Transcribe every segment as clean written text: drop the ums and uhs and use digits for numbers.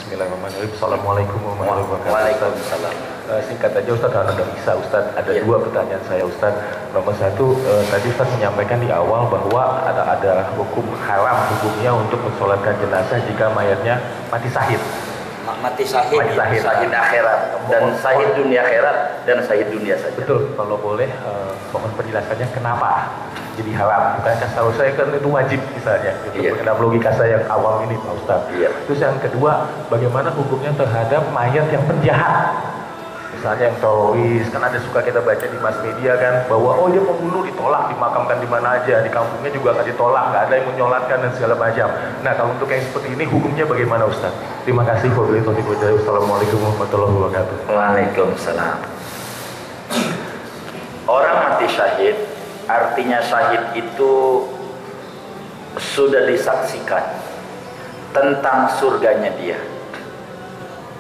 Bismillahirrahmanirrahim. Assalamualaikum warahmatullahi wabarakatuh. Waalaikumsalam. Singkat aja Ustaz, karena udah bisa Ustaz. Ada Ya. dua pertanyaan saya Ustaz. Nomor satu, tadi Ustaz menyampaikan di awal bahwa ada hukum haram hukumnya untuk mensolatkan jenazah jika mayatnya mati syahid. Mati syahid, Mati syahid. syahid akhirat dan syahid dunia akhirat dan syahid dunia saja. Betul, kalau boleh mohon penjelasannya kenapa jadi haram. Bukan kasih tahu saya kan itu wajib misalnya. Gitu. Iya. Dalam logika saya yang awam ini Pak Ustaz. Iya. Terus yang kedua, bagaimana hukumnya terhadap mayat yang penjahat? Misalnya yang teroris, kan ada suka kita baca di mass media kan, bahwa oh dia pembunuh ditolak, dimakamkan di mana aja, di kampungnya juga nggak ditolak, nggak ada yang menyolatkan dan segala macam. Nah kalau untuk yang seperti ini hukumnya bagaimana Ustaz? Terima kasih. Wassalamualaikum warahmatullahi wabarakatuh. Waalaikumsalam. Orang mati syahid, artinya syahid itu sudah disaksikan tentang surganya dia.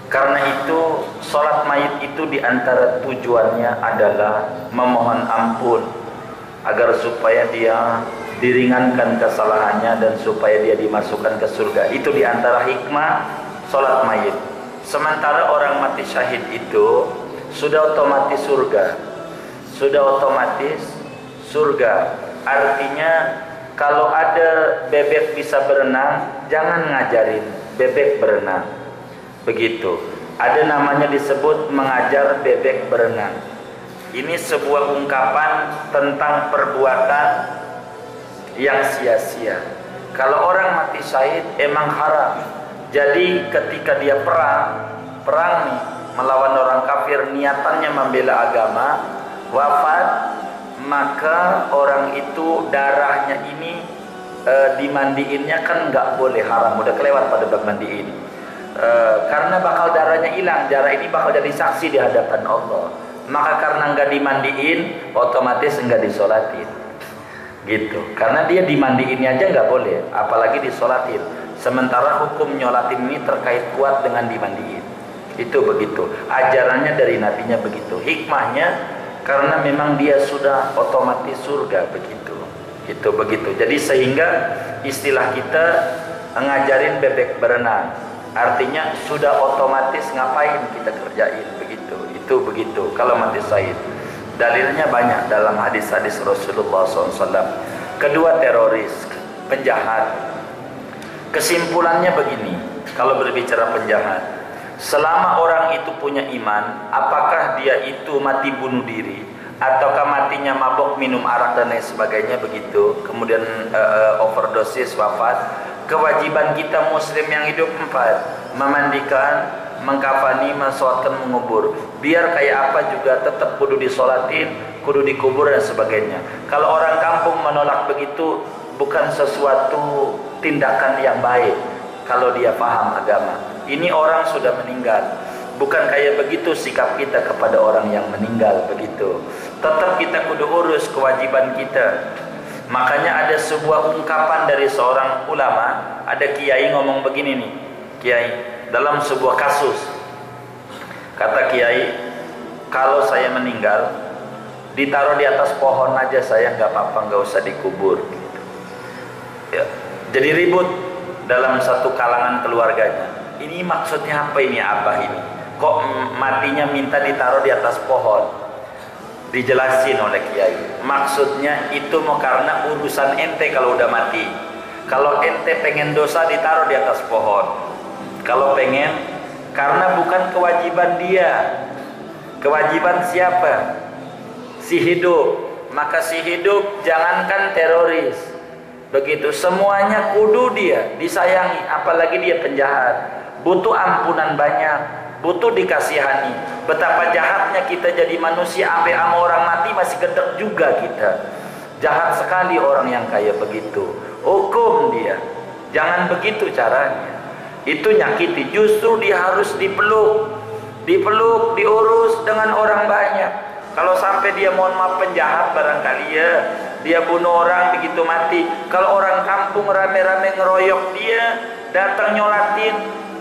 Karena itu sholat mayit itu diantara tujuannya adalah memohon ampun agar supaya dia diringankan kesalahannya dan supaya dia dimasukkan ke surga. Itu diantara hikmah sholat mayit. Sementara orang mati syahid itu sudah otomatis surga. Sudah otomatis surga. Artinya kalau ada bebek bisa berenang, jangan ngajarin bebek berenang. Begitu. Ada namanya disebut mengajar bebek berenang. Ini sebuah ungkapan tentang perbuatan yang sia-sia. Kalau orang mati syahid emang haram. Jadi ketika dia perang nih melawan orang kafir, niatannya membela agama, wafat, maka orang itu darahnya ini dimandiinnya kan nggak boleh, haram, udah kelewat pada bab mandiin. Karena bakal darahnya hilang, darah ini bakal jadi saksi di hadapan Allah. Maka karena nggak dimandiin, otomatis nggak disolatin, gitu. Karena dia dimandiinnya aja nggak boleh, apalagi disolatin. Sementara hukum nyolatin ini terkait kuat dengan dimandiin. Itu begitu. Ajarannya dari nabinya begitu. Hikmahnya karena memang dia sudah otomatis surga begitu. Itu begitu. Jadi sehingga istilah kita ngajarin bebek berenang. Artinya sudah otomatis ngapain kita kerjain begitu. Itu begitu. Kalau mati syahid, dalilnya banyak dalam hadis-hadis Rasulullah SAW. Kedua, teroris, penjahat. Kesimpulannya begini, kalau berbicara penjahat, selama orang itu punya iman, apakah dia itu mati bunuh diri, ataukah matinya mabok minum arak dan lain sebagainya begitu, kemudian overdosis wafat. Kewajiban kita muslim yang hidup 4: memandikan, mengkafani, mensolatkan, mengubur. Biar kayak apa juga tetap kudu disolatin, kudu dikubur dan sebagainya. Kalau orang kampung menolak begitu, bukan sesuatu tindakan yang baik. Kalau dia paham agama, ini orang sudah meninggal, bukan kayak begitu sikap kita kepada orang yang meninggal begitu. Tetap kita kudu urus kewajiban kita. Makanya ada sebuah ungkapan dari seorang ulama, ada kiai ngomong begini nih, kiai dalam sebuah kasus, kata kiai, kalau saya meninggal ditaruh di atas pohon aja saya nggak apa-apa, nggak usah dikubur. Ya. Jadi ribut dalam satu kalangan keluarganya. Ini maksudnya apa ini abah ini? Kok matinya minta ditaruh di atas pohon? Dijelasin oleh kiai, maksudnya itu mau karena urusan ente kalau udah mati. Kalau ente pengen dosa ditaruh di atas pohon. Kalau pengen, karena bukan kewajiban dia. Kewajiban siapa? Si hidup. Maka si hidup jangankan teroris, begitu, semuanya kudu dia disayangi, apalagi dia penjahat, butuh ampunan banyak, butuh dikasihani. Betapa jahatnya kita jadi manusia, sampai sama orang mati masih gedek juga kita. Jahat sekali orang yang kayak begitu. Hukum dia, jangan begitu caranya. Itu nyakiti, justru dia harus dipeluk, diurus dengan orang banyak. Kalau sampai dia mohon maaf penjahat barangkali ya, dia bunuh orang begitu mati. Kalau orang kampung rame-rame ngeroyok dia, datang nyolatin,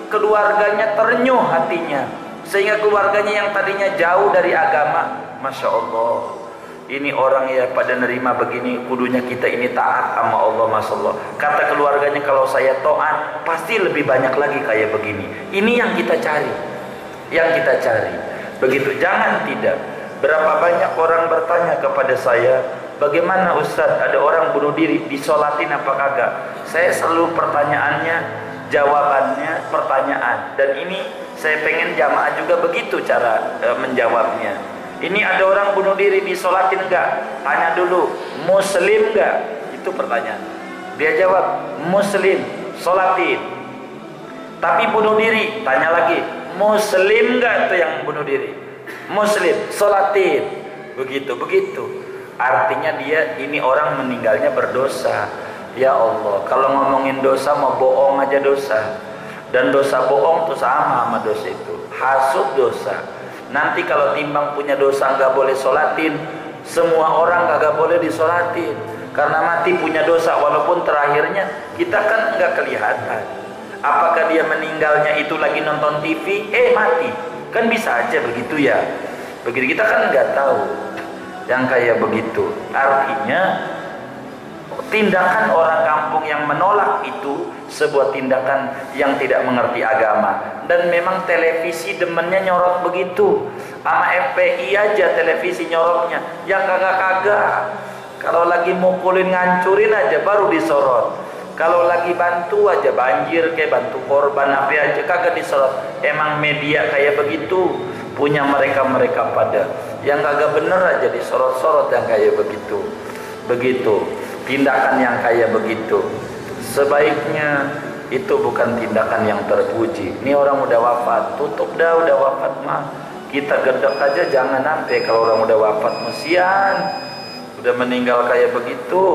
keluarganya terenyuh hatinya. Sehingga keluarganya yang tadinya jauh dari agama, Masya Allah, ini orang ya pada nerima begini, kudunya kita ini taat sama Allah, masyaallah. Kata keluarganya, kalau saya taat pasti lebih banyak lagi kayak begini. Ini yang kita cari, begitu. Jangan tidak. Berapa banyak orang bertanya kepada saya, bagaimana Ustaz, ada orang bunuh diri, disolatin apa kagak? Saya selalu pertanyaannya, jawabannya pertanyaan. Dan ini saya pengen jamaah juga begitu cara menjawabnya. Ini ada orang bunuh diri, disolatin enggak? Tanya dulu, muslim enggak? Itu pertanyaan. Dia jawab, muslim, solatin. Tapi bunuh diri, tanya lagi, muslim enggak itu yang bunuh diri? Muslim, solatin. Begitu. Artinya dia ini orang meninggalnya berdosa. Ya Allah, kalau ngomongin dosa mau bohong aja dosa. Dan dosa bohong tuh sama dosa itu. Hasud dosa. Nanti kalau timbang punya dosa nggak boleh sholatin, semua orang kagak boleh disolatin karena mati punya dosa, walaupun terakhirnya kita kan nggak kelihatan. Apakah dia meninggalnya itu lagi nonton TV, mati, kan bisa aja begitu ya. Begitu kita kan nggak tahu yang kayak begitu. Artinya tindakan orang kampung yang menolak itu sebuah tindakan yang tidak mengerti agama. Dan memang televisi demennya nyorot begitu. Sama FPI aja televisi nyorotnya, yang kagak-kagak. Kalau lagi mukulin, ngancurin aja baru disorot. Kalau lagi bantu aja, banjir kayak bantu korban apa aja kagak disorot. Emang media kayak begitu, punya mereka pada. Yang kagak bener aja disorot-sorot yang kayak begitu. Tindakan yang kayak begitu sebaiknya itu bukan tindakan yang terpuji. Ini orang udah wafat, tutup dah, udah wafat mah kita gedek aja, jangan sampai kalau orang udah wafat mesian, udah meninggal kayak begitu.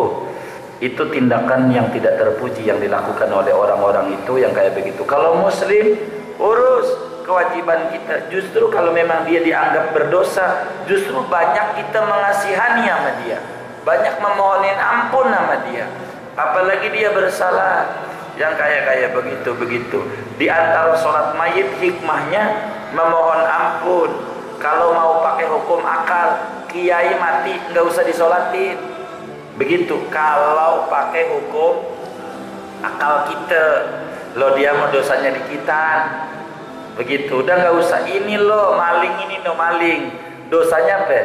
Itu tindakan yang tidak terpuji yang dilakukan oleh orang-orang itu yang kayak begitu. Kalau muslim, urus kewajiban kita. Justru kalau memang dia dianggap berdosa, justru banyak kita mengasihani sama dia, banyak memohonin ampun sama dia. Apalagi dia bersalah, yang kayak begitu. Di antara sholat mayit hikmahnya memohon ampun. Kalau mau pakai hukum akal, kiai mati nggak usah disolatin. Begitu. Kalau pakai hukum akal kita, lo dia mau dosanya dikitan. Begitu. Udah nggak usah, ini lo maling, dosanya apa?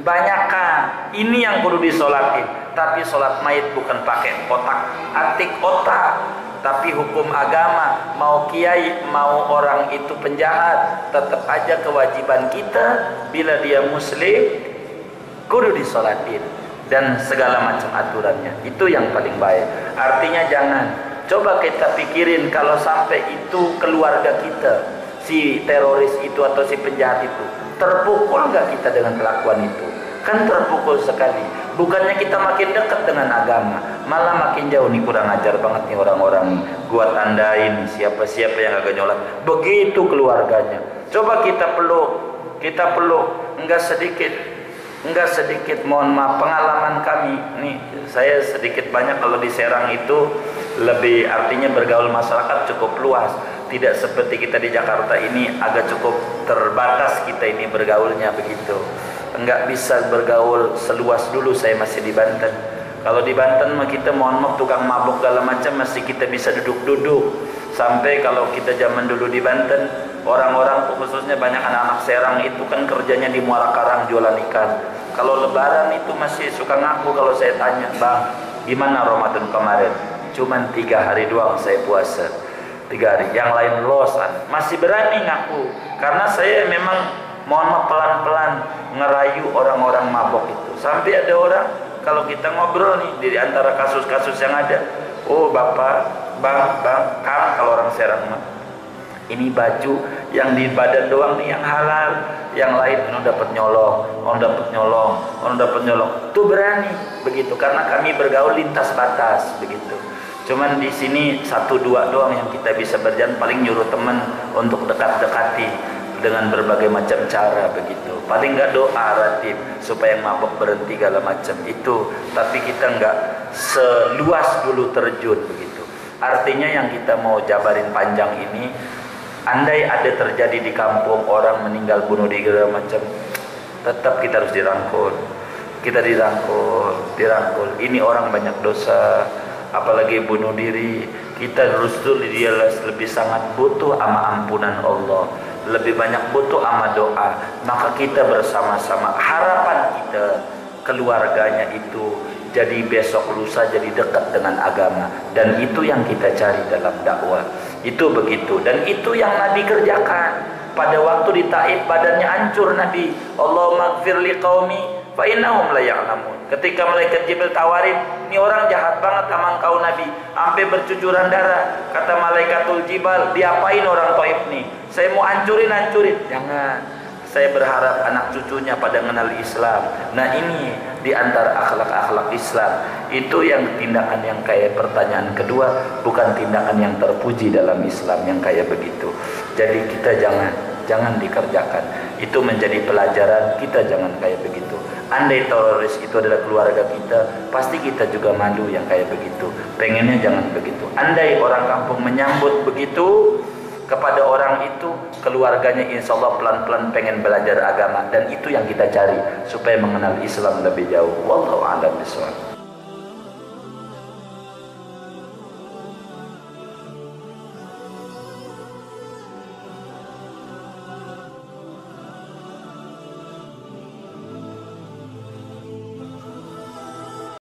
Banyakan. Ini yang perlu disolatin. Tapi sholat mayit bukan pakai atik otak, tapi hukum agama. Mau kiai, mau orang itu penjahat, tetap aja kewajiban kita bila dia muslim kudu disolatin dan segala macam aturannya. Itu yang paling baik. Artinya jangan. Coba kita pikirin kalau sampai itu keluarga kita, si teroris itu atau si penjahat itu, terpukul nggak kita dengan kelakuan itu? Kan terpukul sekali. Bukannya kita makin dekat dengan agama, malah makin jauh. Nih kurang ajar banget nih orang-orang. Gua tandain siapa-siapa yang agak nyolat. Begitu keluarganya. Coba kita peluk, enggak sedikit. Mohon maaf, pengalaman kami nih, saya sedikit banyak kalau di Serang itu lebih, artinya bergaul masyarakat cukup luas. Tidak seperti kita di Jakarta ini agak cukup terbatas kita ini bergaulnya begitu. Enggak bisa bergaul seluas dulu saya masih di Banten. Kalau di Banten mah kita mohon maaf tukang mabuk segala macam masih kita bisa duduk-duduk. Sampai kalau kita zaman dulu di Banten, orang-orang khususnya banyak anak-anak Serang itu kan kerjanya di Muara Karang jualan ikan. Kalau lebaran itu masih suka ngaku kalau saya tanya, "Bang, gimana Ramadan kemarin?" Cuman 3 hari doang saya puasa. 3 hari, yang lain losan. Masih berani ngaku. Karena saya memang mohon maaf pelan-pelan ngerayu orang-orang mabok itu. Sampai ada orang kalau kita ngobrol nih di antara kasus-kasus yang ada, "Oh bapak, bang, kang," kalau orang Serang mah, "ini baju yang di badan doang nih yang halal, yang lain ini dapat nyolong." Tuh berani begitu karena kami bergaul lintas batas begitu. Cuman di sini 1-2 doang yang kita bisa berjalan, paling nyuruh teman untuk dekat-dekati dengan berbagai macam cara begitu. Paling enggak doa ratib supaya mabuk berhenti segala macam itu. Tapi kita enggak seluas dulu terjun begitu. Artinya yang kita mau jabarin panjang ini, andai ada terjadi di kampung orang meninggal bunuh diri segala macam, tetap kita harus dirangkul. kita dirangkul. Ini orang banyak dosa, apalagi bunuh diri. Kita Rasul dia lebih sangat butuh ama ampunan Allah, lebih banyak butuh ama doa. Maka kita bersama-sama, harapan kita keluarganya itu jadi besok lusa jadi dekat dengan agama, dan itu yang kita cari dalam dakwah. Itu begitu, dan itu yang Nabi kerjakan. Pada waktu di Taif badannya hancur Nabi. Allahumma gfir li qaumi fa innahum la ya'lamun. Ketika malaikat Jibril tawarin, ini orang jahat banget sama engkau Nabi, sampai bercucuran darah. Kata malaikatul Jibal, diapain orang Taif nih? Saya mau hancurin. Jangan. Saya berharap anak cucunya pada mengenal Islam. Nah, ini di antara akhlak-akhlak Islam. Itu yang tindakan yang kayak pertanyaan kedua, bukan tindakan yang terpuji dalam Islam yang kayak begitu. Jadi kita jangan dikerjakan. Itu menjadi pelajaran, kita jangan kayak begitu. Andai teroris itu adalah keluarga kita, pasti kita juga malu yang kayak begitu. Pengennya jangan begitu. Andai orang kampung menyambut begitu kepada orang itu, keluarganya insya Allah pelan-pelan pengen belajar agama, dan itu yang kita cari supaya mengenal Islam lebih jauh. Wallahu a'lam bishawab.